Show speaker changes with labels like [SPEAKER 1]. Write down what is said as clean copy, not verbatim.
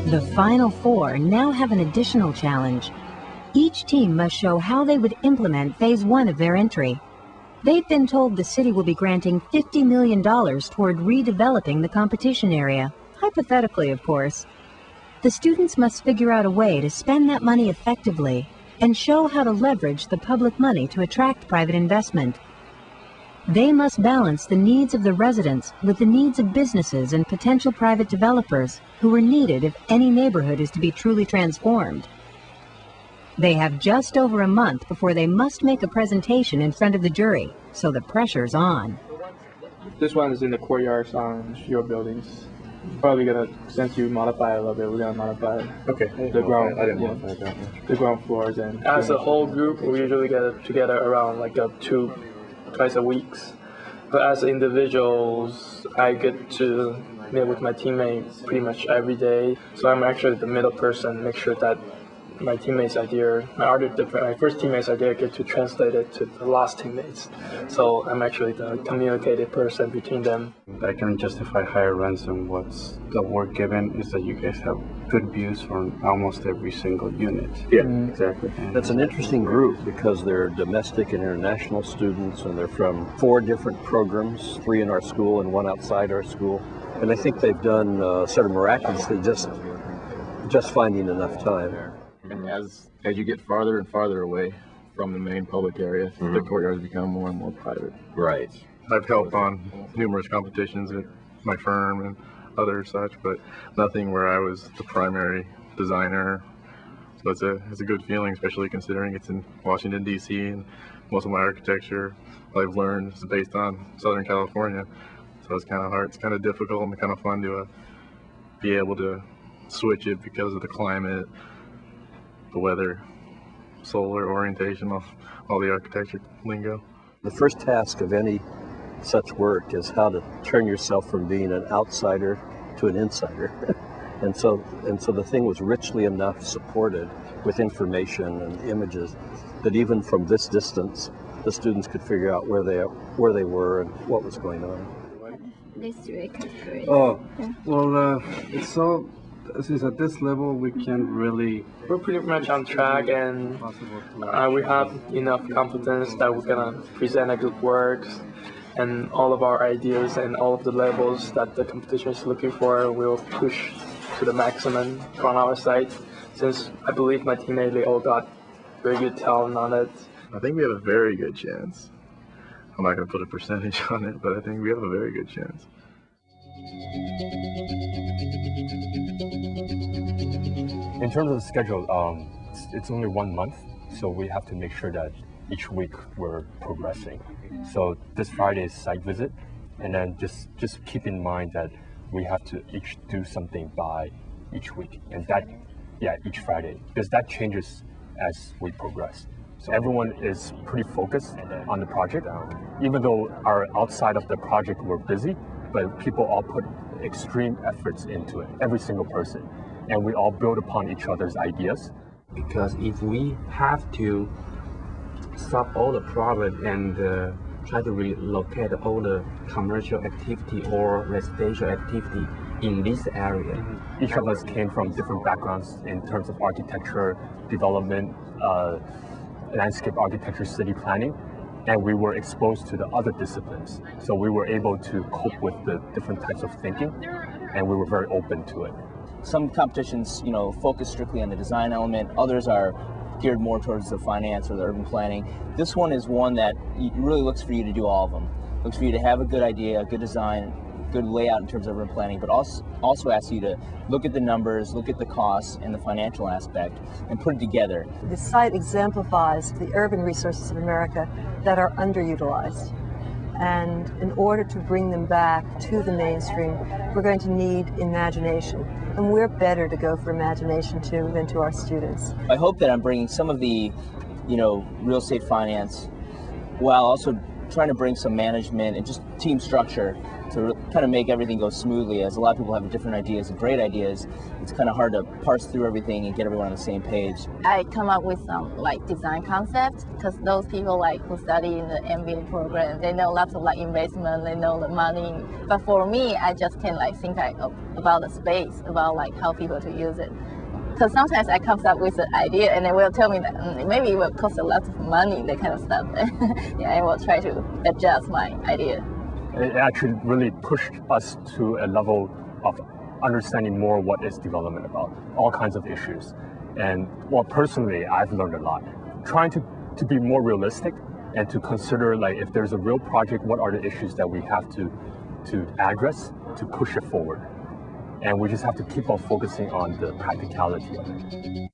[SPEAKER 1] The final four now have an additional challenge. Each team must show how they would implement Phase 1 of their entry. They've been told the city will be granting $50 million toward redeveloping the competition area, hypothetically, of course. The students must figure out a way to spend that money effectively and show how to leverage the public money to attract private investment. They must balance the needs of the residents with the needs of businesses and potential private developers who are needed if any neighborhood is to be truly transformed. They have just over a month before they must make a presentation in front of the jury, so the pressure's on.
[SPEAKER 2] This one is in the courtyards on your buildings. Probably gonna, since you modify it a little bit, we're gonna modify it.
[SPEAKER 3] Okay.
[SPEAKER 2] The ground,
[SPEAKER 3] I didn't modify it that much.
[SPEAKER 2] The ground floors and. As a whole group, we usually get together around like twice a week. But as individuals, I get to meet with my teammates pretty much every day. So I'm actually the middle person, make sure that my teammates' idea, my first teammates' idea, get to translate it to the last teammates. So I'm actually the communicative person between them.
[SPEAKER 3] I can justify higher rents, and what's the work given is that you guys have good views from almost every single unit.
[SPEAKER 4] Yeah, exactly. That's an interesting group because they're domestic and international students, and they're from 4 different programs, 3 in our school and 1 outside our school. And I think they've done sort of miraculously just finding enough time.
[SPEAKER 5] And as you get farther and farther away from the main public area, the courtyards become more and more private.
[SPEAKER 4] Right.
[SPEAKER 6] I've helped on numerous competitions at my firm and other such, but nothing where I was the primary designer. So it's a good feeling, especially considering it's in Washington, D.C., and most of my architecture I've learned is based on Southern California. So it's kind of hard, it's kind of difficult and kind of fun to be able to switch it because of the climate, the weather, solar orientation, all the architecture lingo.
[SPEAKER 4] The first task of any such work is how to turn yourself from being an outsider to an insider. and so the thing was richly enough supported with information and images that even from this distance, the students could figure out where they were and what was going on.
[SPEAKER 7] This week is great.
[SPEAKER 3] Oh, well, it's so. Since at this level we can't really.
[SPEAKER 2] We're pretty much on track, and we have enough confidence that we're gonna present a good work, and all of our ideas and all of the levels that the competition is looking for, we'll push to the maximum from our side. Since I believe my teammates, they all got very good talent on it.
[SPEAKER 6] I think we have a very good chance. I'm not going to put a percentage on it, but I think we have a very good chance.
[SPEAKER 8] In terms of the schedule, it's only 1 month, so we have to make sure that each week we're progressing. So this Friday is site visit, and then just keep in mind that we have to each do something by each week, and each Friday, because that changes as we progress. So everyone is pretty focused on the project, even though our outside of the project we're busy, but people all put extreme efforts into it, every single person. And we all build upon each other's ideas.
[SPEAKER 9] Because if we have to stop all the problem and try to relocate all the commercial activity or residential activity in this area.
[SPEAKER 8] Each of us came from different backgrounds in terms of architecture, development, landscape architecture, city planning, and we were exposed to the other disciplines. So we were able to cope with the different types of thinking, and we were very open to it.
[SPEAKER 10] Some competitions, focus strictly on the design element. Others are geared more towards the finance or the urban planning. This one is one that really looks for you to do all of them. Looks for you to have a good idea, a good design, good layout in terms of urban planning, but also asks you to look at the numbers, look at the costs and the financial aspect, and put it together.
[SPEAKER 11] The site exemplifies the urban resources of America that are underutilized. And in order to bring them back to the mainstream, we're going to need imagination. And we're better to go for imagination too than to our students.
[SPEAKER 10] I hope that I'm bringing some of the, real estate finance, while also trying to bring some management and just team structure to kind of make everything go smoothly. As a lot of people have different ideas and great ideas, it's kind of hard to parse through everything and get everyone on the same page.
[SPEAKER 7] I come up with some like design concepts because those people like who study in the MBA program, they know lots of like investment, they know the money. But for me, I just can like think about the space, about like how people to use it. Because sometimes I come up with an idea and they will tell me that maybe it will cost a lot of money, that kind of stuff. Yeah, I will try to adjust my idea.
[SPEAKER 8] It actually really pushed us to a level of understanding more what is development about, all kinds of issues. And well, personally, I've learned a lot. Trying to be more realistic and to consider like if there's a real project, what are the issues that we have to address to push it forward. And we just have to keep on focusing on the practicality of it.